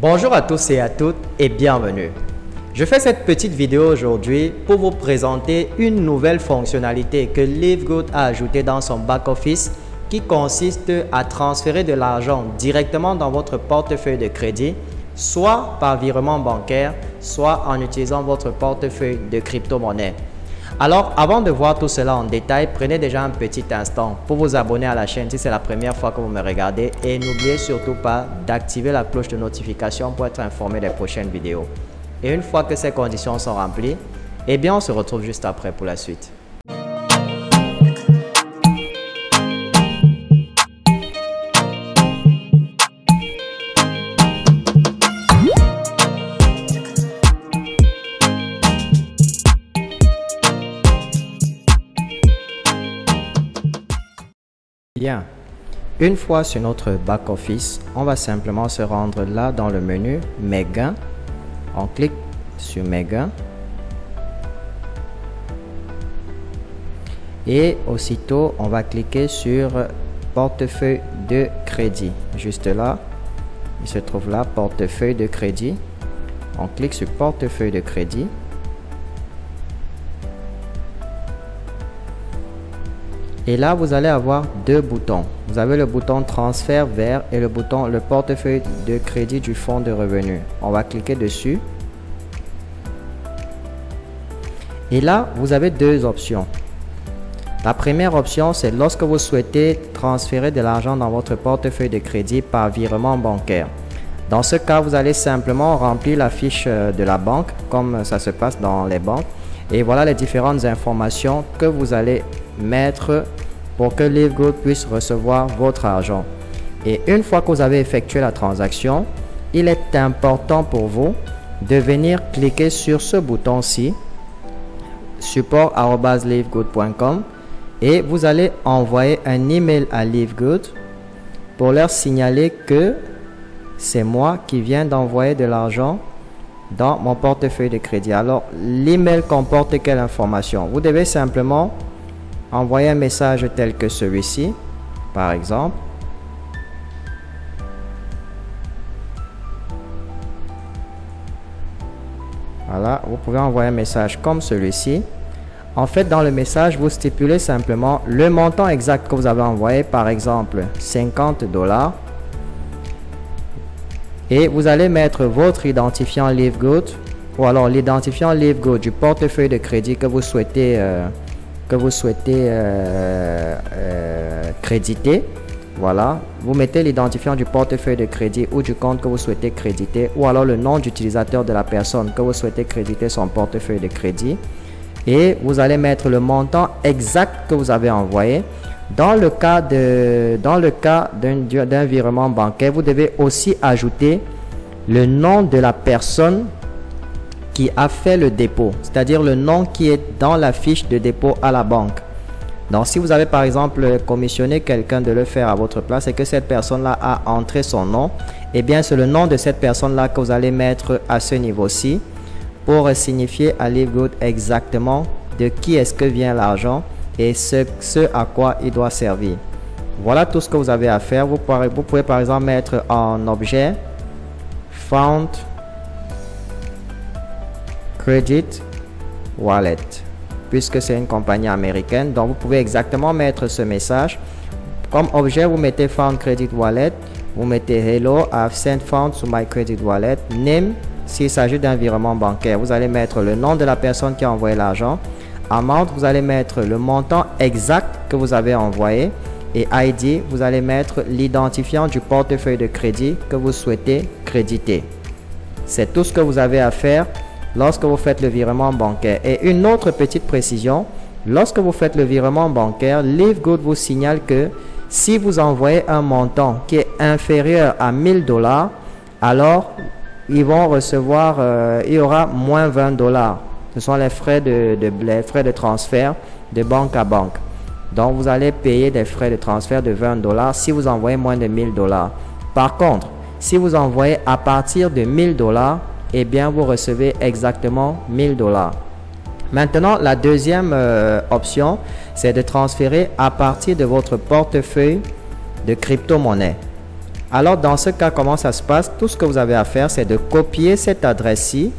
Bonjour à tous et à toutes et bienvenue. Je fais cette petite vidéo aujourd'hui pour vous présenter une nouvelle fonctionnalité que Livegood a ajoutée dans son back-office qui consiste à transférer de l'argent directement dans votre portefeuille de crédit, soit par virement bancaire, soit en utilisant votre portefeuille de crypto-monnaie. Alors, avant de voir tout cela en détail, prenez déjà un petit instant pour vous abonner à la chaîne si c'est la première fois que vous me regardez et n'oubliez surtout pas d'activer la cloche de notification pour être informé des prochaines vidéos. Et une fois que ces conditions sont remplies, eh bien on se retrouve juste après pour la suite. Bien, une fois sur notre back-office, on va simplement se rendre là dans le menu Mes gains. On clique sur Mes gains. Et aussitôt, on va cliquer sur Portefeuille de crédit. Juste là, il se trouve là, Portefeuille de crédit. On clique sur Portefeuille de crédit. Et là, vous allez avoir deux boutons. Vous avez le bouton transfert vers et le bouton le portefeuille de crédit du fonds de revenus. On va cliquer dessus. Et là, vous avez deux options. La première option, c'est lorsque vous souhaitez transférer de l'argent dans votre portefeuille de crédit par virement bancaire. Dans ce cas, vous allez simplement remplir la fiche de la banque, comme ça se passe dans les banques. Et voilà les différentes informations que vous allez mettre pour que Livegood puisse recevoir votre argent. Et une fois que vous avez effectué la transaction, il est important pour vous de venir cliquer sur ce bouton-ci, support@livegood.com, et vous allez envoyer un email à Livegood pour leur signaler que c'est moi qui viens d'envoyer de l'argent dans mon portefeuille de crédit. Alors, l'email comporte quelle information? Vous devez simplement envoyer un message tel que celui-ci, par exemple. Voilà, vous pouvez envoyer un message comme celui-ci. En fait, dans le message, vous stipulez simplement le montant exact que vous avez envoyé, par exemple 50 $. Et vous allez mettre votre identifiant Livegood ou alors l'identifiant Livegood du portefeuille de crédit que vous souhaitez créditer. Voilà, vous mettez l'identifiant du portefeuille de crédit ou du compte que vous souhaitez créditer ou alors le nom d'utilisateur de la personne que vous souhaitez créditer son portefeuille de crédit et vous allez mettre le montant exact que vous avez envoyé. Dans le cas d'un virement bancaire, vous devez aussi ajouter le nom de la personne qui a fait le dépôt, c'est-à-dire le nom qui est dans la fiche de dépôt à la banque. Donc, si vous avez par exemple commissionné quelqu'un de le faire à votre place et que cette personne-là a entré son nom, eh bien, c'est le nom de cette personne-là que vous allez mettre à ce niveau-ci pour signifier à Livegood exactement de qui est-ce que vient l'argent et ce à quoi il doit servir. Voilà tout ce que vous avez à faire. Vous pouvez par exemple mettre en objet Found Credit Wallet, puisque c'est une compagnie américaine. Donc, vous pouvez exactement mettre ce message. Comme objet, vous mettez Found Credit Wallet. Vous mettez Hello, I've sent funds to my credit wallet. Name, s'il s'agit d'un virement bancaire, vous allez mettre le nom de la personne qui a envoyé l'argent. Amount, vous allez mettre le montant exact que vous avez envoyé. Et ID, vous allez mettre l'identifiant du portefeuille de crédit que vous souhaitez créditer. C'est tout ce que vous avez à faire lorsque vous faites le virement bancaire. Et une autre petite précision, lorsque vous faites le virement bancaire, Livegood vous signale que si vous envoyez un montant qui est inférieur à 1000 $, alors ils vont recevoir, il y aura moins 20 $. Ce sont les frais de transfert de banque à banque. Donc, vous allez payer des frais de transfert de 20 $ si vous envoyez moins de 1000 $. Par contre, si vous envoyez à partir de 1000 $, eh bien, vous recevez exactement 1000 $. Maintenant, la deuxième option, c'est de transférer à partir de votre portefeuille de crypto-monnaie. Alors dans ce cas, comment ça se passe? Tout ce que vous avez à faire, c'est de copier cette adresse-ci.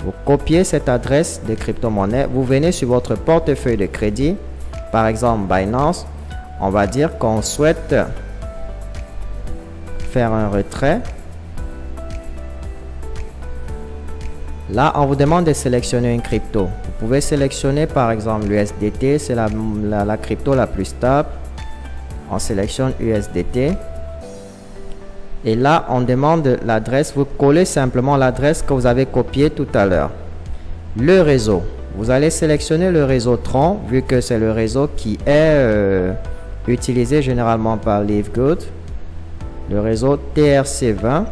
Vous copiez cette adresse de crypto-monnaie. Vous venez sur votre portefeuille de crédit. Par exemple, Binance. On va dire qu'on souhaite faire un retrait. Là, on vous demande de sélectionner une crypto. Vous pouvez sélectionner par exemple l'USDT. C'est la crypto la plus stable. On sélectionne USDT. Et là, on demande l'adresse. Vous collez simplement l'adresse que vous avez copiée tout à l'heure. Le réseau. Vous allez sélectionner le réseau Tron, vu que c'est le réseau qui est utilisé généralement par Livegood. Le réseau TRC20.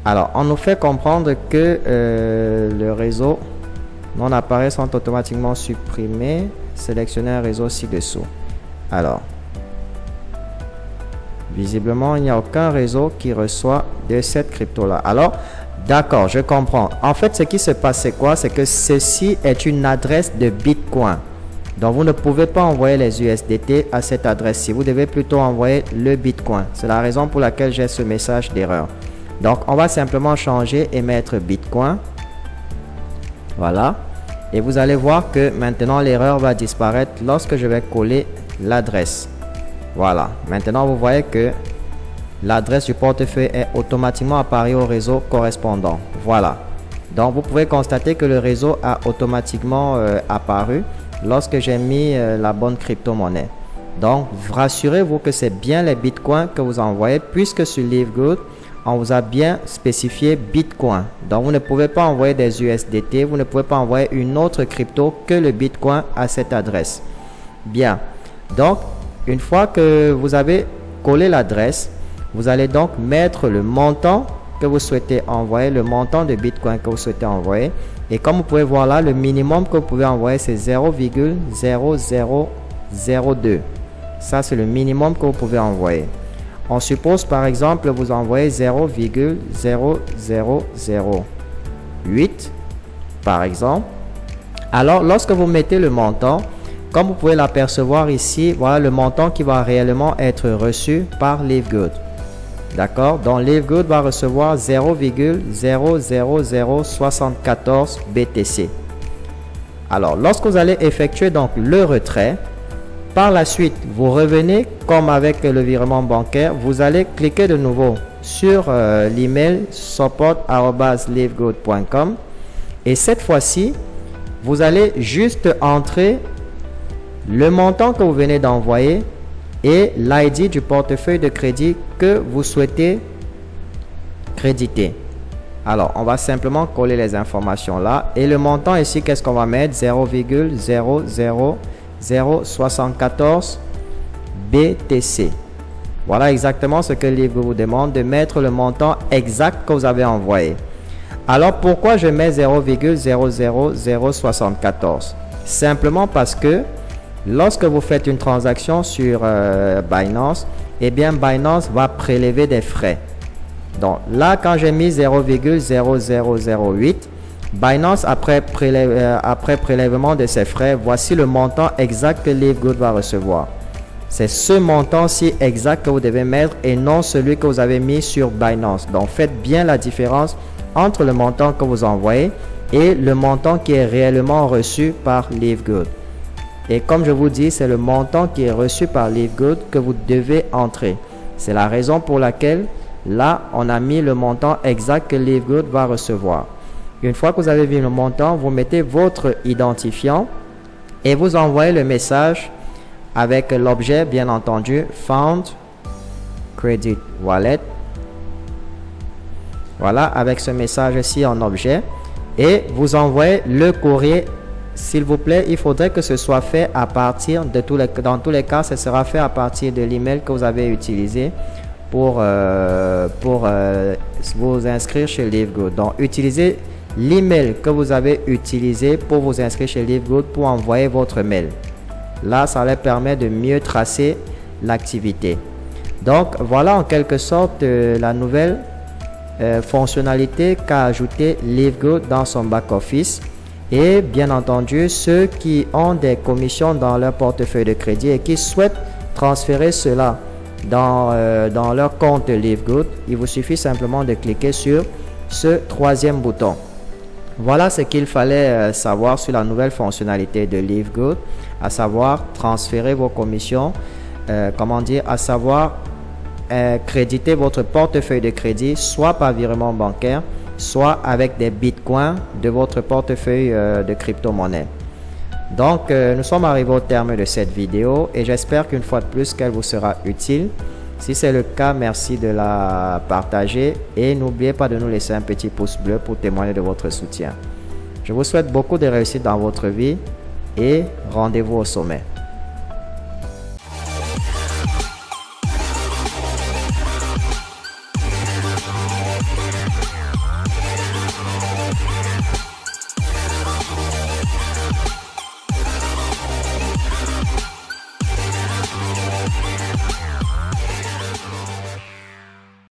Alors, on nous fait comprendre que le réseau non appareils sont automatiquement supprimés. Sélectionnez un réseau ci-dessous. Alors, visiblement, il n'y a aucun réseau qui reçoit de cette crypto-là. Alors, d'accord, je comprends. En fait, ce qui se passe, c'est quoi? C'est que ceci est une adresse de Bitcoin. Donc, vous ne pouvez pas envoyer les USDT à cette adresse-ci. Vous devez plutôt envoyer le Bitcoin. C'est la raison pour laquelle j'ai ce message d'erreur. Donc, on va simplement changer et mettre Bitcoin. Voilà. Et vous allez voir que maintenant, l'erreur va disparaître lorsque je vais coller l'adresse. Voilà. Maintenant, vous voyez que l'adresse du portefeuille est automatiquement apparue au réseau correspondant. Voilà. Donc, vous pouvez constater que le réseau a automatiquement apparu lorsque j'ai mis la bonne crypto-monnaie. Donc, rassurez-vous que c'est bien les bitcoins que vous envoyez, puisque sur Livegood, on vous a bien spécifié Bitcoin. Donc, vous ne pouvez pas envoyer des USDT, vous ne pouvez pas envoyer une autre crypto que le Bitcoin à cette adresse. Bien. Donc, une fois que vous avez collé l'adresse, vous allez donc mettre le montant que vous souhaitez envoyer, le montant de Bitcoin que vous souhaitez envoyer. Et comme vous pouvez voir là, le minimum que vous pouvez envoyer, c'est 0,0002. Ça, c'est le minimum que vous pouvez envoyer. On suppose par exemple vous envoyez 0,0008 par exemple. Alors lorsque vous mettez le montant, comme vous pouvez l'apercevoir ici, voilà le montant qui va réellement être reçu par Livegood. D'accord? Donc Livegood va recevoir 0,00074 BTC. Alors lorsque vous allez effectuer donc le retrait, par la suite, vous revenez comme avec le virement bancaire, vous allez cliquer de nouveau sur l'email support@livegood.com et cette fois-ci, vous allez juste entrer le montant que vous venez d'envoyer et l'ID du portefeuille de crédit que vous souhaitez créditer. Alors, on va simplement coller les informations là et le montant ici, qu'est-ce qu'on va mettre? 0,00074 BTC. Voilà exactement ce que Livegood vous demande, de mettre le montant exact que vous avez envoyé. Alors pourquoi je mets 0,00074? Simplement parce que lorsque vous faites une transaction sur Binance, eh bien Binance va prélever des frais. Donc là, quand j'ai mis 0,0008, Binance, après prélèvement de ses frais, voici le montant exact que Livegood va recevoir. C'est ce montant-ci exact que vous devez mettre et non celui que vous avez mis sur Binance. Donc, faites bien la différence entre le montant que vous envoyez et le montant qui est réellement reçu par Livegood. Et comme je vous dis, c'est le montant qui est reçu par Livegood que vous devez entrer. C'est la raison pour laquelle, là, on a mis le montant exact que Livegood va recevoir. Une fois que vous avez vu le montant, vous mettez votre identifiant et vous envoyez le message avec l'objet, bien entendu, Found Credit Wallet. Voilà, avec ce message-ci en objet. Et vous envoyez le courrier. S'il vous plaît, il faudrait que ce soit fait à partir de dans tous les cas, ce sera fait à partir de l'email que vous avez utilisé pour vous inscrire chez Livegood. Donc, utilisez l'email que vous avez utilisé pour vous inscrire chez Livegood pour envoyer votre mail. Là, ça leur permet de mieux tracer l'activité. Donc, voilà en quelque sorte la nouvelle fonctionnalité qu'a ajouté Livegood dans son back-office. Et bien entendu, ceux qui ont des commissions dans leur portefeuille de crédit et qui souhaitent transférer cela dans leur compte Livegood, il vous suffit simplement de cliquer sur ce troisième bouton. Voilà ce qu'il fallait savoir sur la nouvelle fonctionnalité de Livegood, à savoir transférer vos commissions, à savoir créditer votre portefeuille de crédit soit par virement bancaire, soit avec des bitcoins de votre portefeuille de crypto-monnaie. Donc, nous sommes arrivés au terme de cette vidéo et j'espère qu'une fois de plus qu'elle vous sera utile. Si c'est le cas, merci de la partager et n'oubliez pas de nous laisser un petit pouce bleu pour témoigner de votre soutien. Je vous souhaite beaucoup de réussite dans votre vie et rendez-vous au sommet.